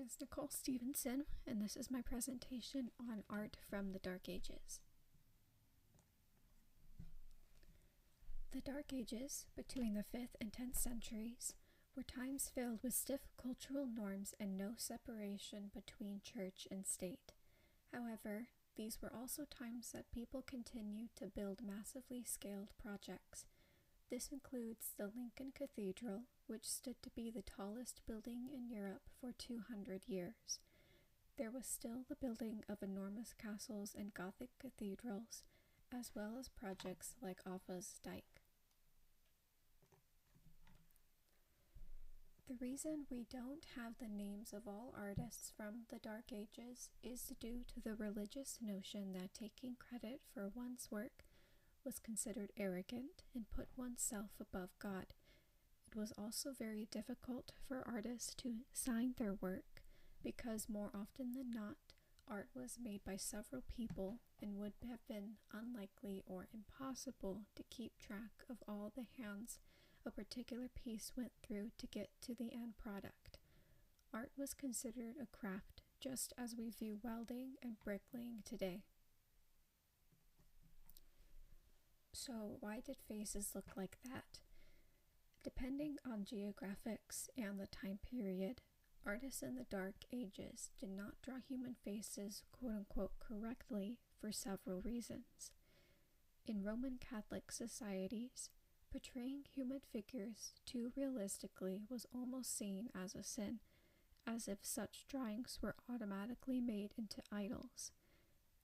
name is Nicole Stevenson, and this is my presentation on art from the Dark Ages. The Dark Ages, between the 5th and 10th centuries, were times filled with stiff cultural norms and no separation between church and state. However, these were also times that people continued to build massively scaled projects. This includes the Lincoln Cathedral, which stood to be the tallest building in Europe for 200 years. There was still the building of enormous castles and Gothic cathedrals, as well as projects like ARTH's dike. The reason we don't have the names of all artists from the Dark Ages is due to the religious notion that taking credit for one's work was considered arrogant and put oneself above God. It was also very difficult for artists to sign their work because more often than not, art was made by several people and would have been unlikely or impossible to keep track of all the hands a particular piece went through to get to the end product. Art was considered a craft just as we view welding and bricklaying today. So why did faces look like that? Depending on geographics and the time period, artists in the Dark Ages did not draw human faces quote-unquote correctly for several reasons. In Roman Catholic societies, portraying human figures too realistically was almost seen as a sin, as if such drawings were automatically made into idols.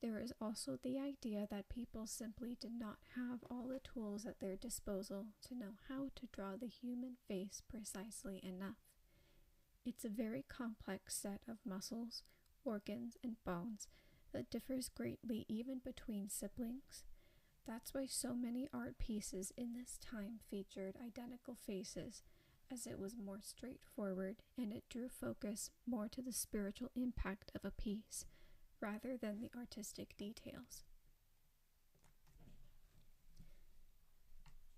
There is also the idea that people simply did not have all the tools at their disposal to know how to draw the human face precisely enough. It's a very complex set of muscles, organs, and bones that differs greatly even between siblings. That's why so many art pieces in this time featured identical faces, as it was more straightforward and it drew focus more to the spiritual impact of a piece, rather than the artistic details.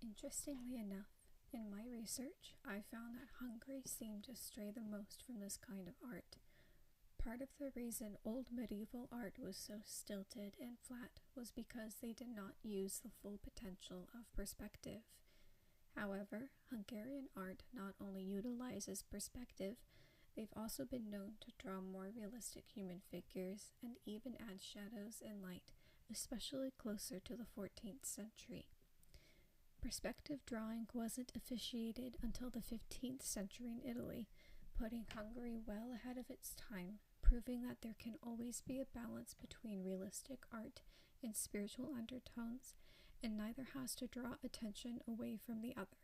Interestingly enough, in my research, I found that Hungary seemed to stray the most from this kind of art. Part of the reason old medieval art was so stilted and flat was because they did not use the full potential of perspective. However, Hungarian art not only utilizes perspective, they've also been known to draw more realistic human figures and even add shadows and light, especially closer to the 14th century. Perspective drawing wasn't officiated until the 15th century in Italy, putting Hungary well ahead of its time, proving that there can always be a balance between realistic art and spiritual undertones, and neither has to draw attention away from the other.